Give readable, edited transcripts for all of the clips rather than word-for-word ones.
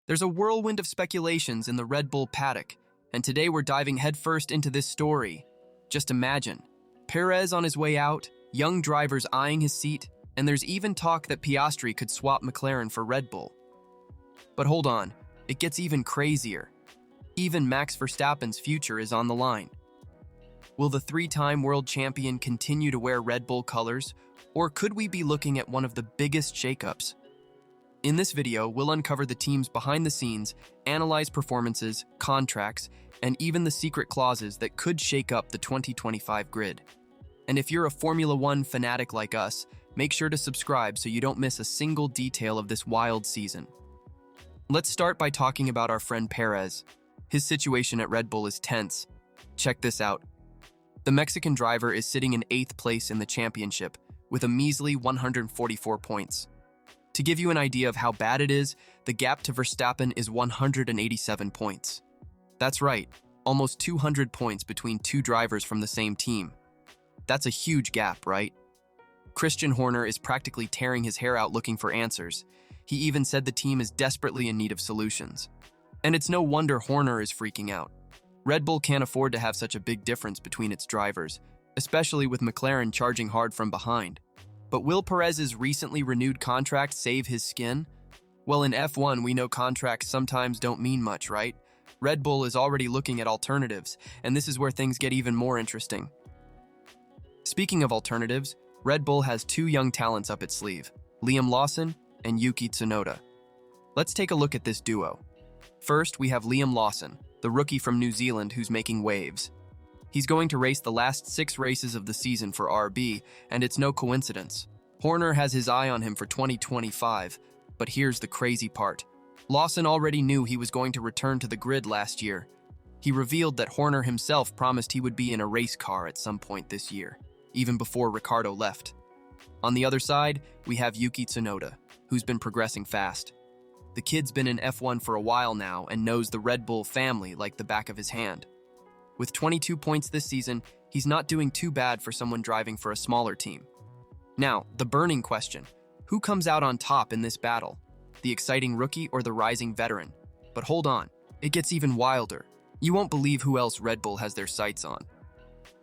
There's a whirlwind of speculations in the Red Bull paddock, and today we're diving headfirst into this story. Just imagine, Perez on his way out, young drivers eyeing his seat, and there's even talk that Piastri could swap McLaren for Red Bull. But hold on, it gets even crazier. Even Max Verstappen's future is on the line. Will the three-time world champion continue to wear Red Bull colors, or could we be looking at one of the biggest shakeups? In this video, we'll uncover the teams behind the scenes, analyze performances, contracts, and even the secret clauses that could shake up the 2025 grid. And if you're a Formula One fanatic like us, make sure to subscribe so you don't miss a single detail of this wild season. Let's start by talking about our friend Perez. His situation at Red Bull is tense. Check this out. The Mexican driver is sitting in 8th place in the championship with a measly 144 points. To give you an idea of how bad it is, the gap to Verstappen is 187 points. That's right, almost 200 points between two drivers from the same team. That's a huge gap, right? Christian Horner is practically tearing his hair out looking for answers. He even said the team is desperately in need of solutions. And it's no wonder Horner is freaking out. Red Bull can't afford to have such a big difference between its drivers, especially with McLaren charging hard from behind. But will Perez's recently renewed contract save his skin? Well, in F1, we know contracts sometimes don't mean much, right? Red Bull is already looking at alternatives, and this is where things get even more interesting. Speaking of alternatives, Red Bull has two young talents up its sleeve, Liam Lawson and Yuki Tsunoda. Let's take a look at this duo. First, we have Liam Lawson, the rookie from New Zealand who's making waves. He's going to race the last 6 races of the season for RB, and it's no coincidence. Horner has his eye on him for 2025, but here's the crazy part. Lawson already knew he was going to return to the grid last year. He revealed that Horner himself promised he would be in a race car at some point this year, even before Ricciardo left. On the other side, we have Yuki Tsunoda, who's been progressing fast. The kid's been in F1 for a while now and knows the Red Bull family like the back of his hand. With 22 points this season, he's not doing too bad for someone driving for a smaller team. Now, the burning question. Who comes out on top in this battle? The exciting rookie or the rising veteran? But hold on, it gets even wilder. You won't believe who else Red Bull has their sights on.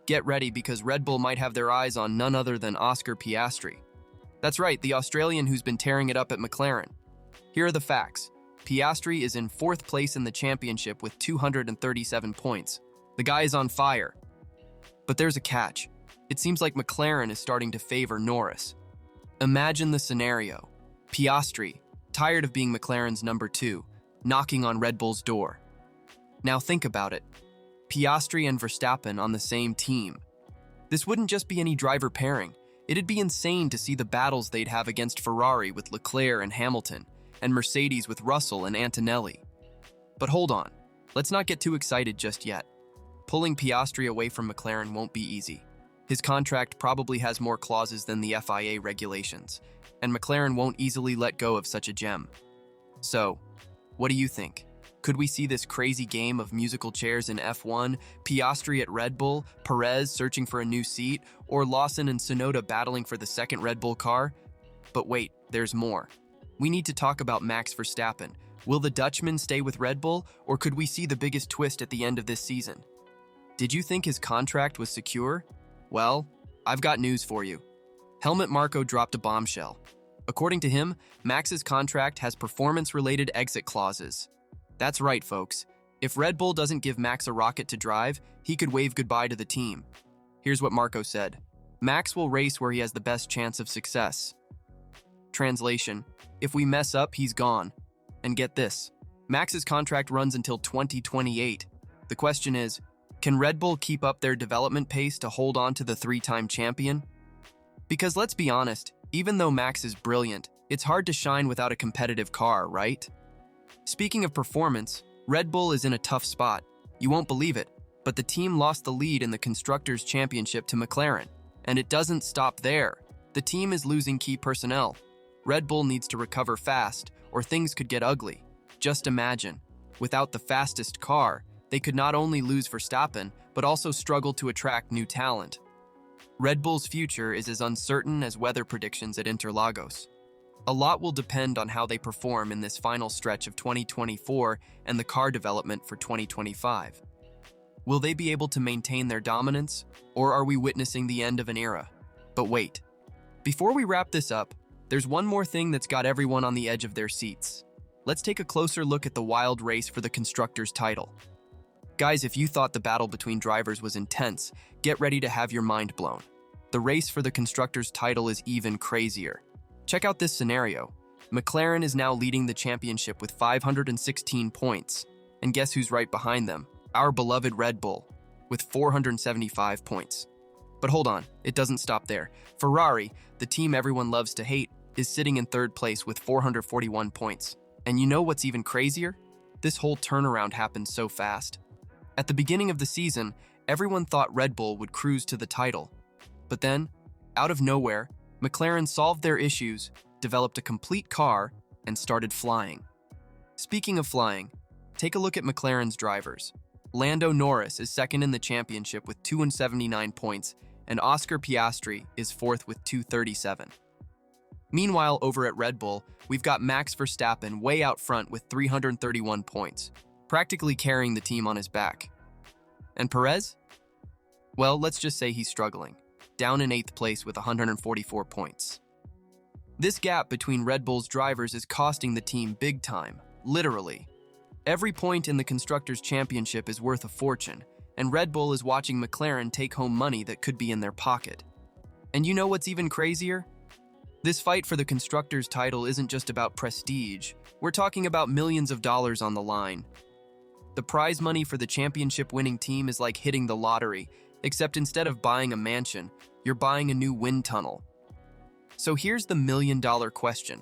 Get ready because Red Bull might have their eyes on none other than Oscar Piastri. That's right, the Australian who's been tearing it up at McLaren. Here are the facts. Piastri is in 4th place in the championship with 237 points. The guy is on fire. But there's a catch. It seems like McLaren is starting to favor Norris. Imagine the scenario. Piastri, tired of being McLaren's number 2, knocking on Red Bull's door. Now think about it. Piastri and Verstappen on the same team. This wouldn't just be any driver pairing. It'd be insane to see the battles they'd have against Ferrari with Leclerc and Hamilton, and Mercedes with Russell and Antonelli. But hold on, let's not get too excited just yet. Pulling Piastri away from McLaren won't be easy. His contract probably has more clauses than the FIA regulations, and McLaren won't easily let go of such a gem. So, what do you think? Could we see this crazy game of musical chairs in F1, Piastri at Red Bull, Perez searching for a new seat, or Lawson and Sonoda battling for the second Red Bull car? But wait, there's more. We need to talk about Max Verstappen. Will the Dutchman stay with Red Bull, or could we see the biggest twist at the end of this season? Did you think his contract was secure? Well, I've got news for you. Helmut Marko dropped a bombshell. According to him, Max's contract has performance-related exit clauses. That's right, folks. If Red Bull doesn't give Max a rocket to drive, he could wave goodbye to the team. Here's what Marko said. Max will race where he has the best chance of success. Translation, if we mess up, he's gone. And get this, Max's contract runs until 2028. The question is, can Red Bull keep up their development pace to hold on to the 3-time champion? Because let's be honest, even though Max is brilliant, it's hard to shine without a competitive car, right? Speaking of performance, Red Bull is in a tough spot. You won't believe it, but the team lost the lead in the Constructors' Championship to McLaren. And it doesn't stop there. The team is losing key personnel. Red Bull needs to recover fast, or things could get ugly. Just imagine, without the fastest car, they could not only lose Verstappen, but also struggle to attract new talent. Red Bull's future is as uncertain as weather predictions at Interlagos. A lot will depend on how they perform in this final stretch of 2024 and the car development for 2025. Will they be able to maintain their dominance, or are we witnessing the end of an era? But wait, before we wrap this up, there's one more thing that's got everyone on the edge of their seats. Let's take a closer look at the wild race for the Constructors' title. Guys, if you thought the battle between drivers was intense, get ready to have your mind blown. The race for the Constructors' title is even crazier. Check out this scenario. McLaren is now leading the championship with 516 points. And guess who's right behind them? Our beloved Red Bull, with 475 points. But hold on, it doesn't stop there. Ferrari, the team everyone loves to hate, is sitting in third place with 441 points. And you know what's even crazier? This whole turnaround happened so fast. At the beginning of the season, everyone thought Red Bull would cruise to the title. But then, out of nowhere, McLaren solved their issues, developed a complete car, and started flying. Speaking of flying, take a look at McLaren's drivers. Lando Norris is second in the championship with 279 points, and Oscar Piastri is fourth with 237. Meanwhile, over at Red Bull, we've got Max Verstappen way out front with 331 points, practically carrying the team on his back. And Perez? Well, let's just say he's struggling, down in 8th place with 144 points. This gap between Red Bull's drivers is costing the team big time, literally. Every point in the Constructors' Championship is worth a fortune, and Red Bull is watching McLaren take home money that could be in their pocket. And you know what's even crazier? This fight for the Constructors' title isn't just about prestige. We're talking about millions of dollars on the line. The prize money for the championship-winning team is like hitting the lottery, except instead of buying a mansion, you're buying a new wind tunnel. So here's the million-dollar question.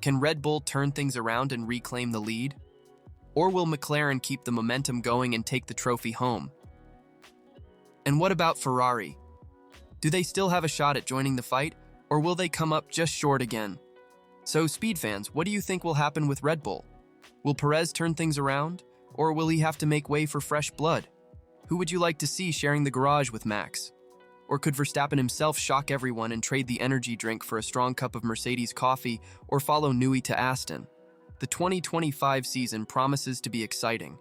Can Red Bull turn things around and reclaim the lead? Or will McLaren keep the momentum going and take the trophy home? And what about Ferrari? Do they still have a shot at joining the fight, or will they come up just short again? So, Speed fans, what do you think will happen with Red Bull? Will Perez turn things around, or will he have to make way for fresh blood? Who would you like to see sharing the garage with Max? Or could Verstappen himself shock everyone and trade the energy drink for a strong cup of Mercedes coffee, or follow Newey to Aston? The 2025 season promises to be exciting,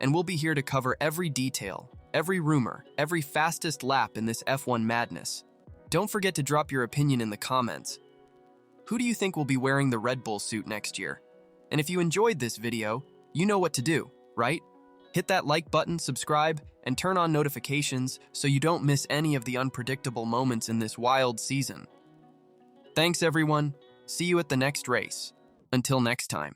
and we'll be here to cover every detail, every rumor, every fastest lap in this F1 madness. Don't forget to drop your opinion in the comments. Who do you think will be wearing the Red Bull suit next year? And if you enjoyed this video, you know what to do, right? Hit that like button, subscribe, and turn on notifications so you don't miss any of the unpredictable moments in this wild season. Thanks everyone. See you at the next race. Until next time.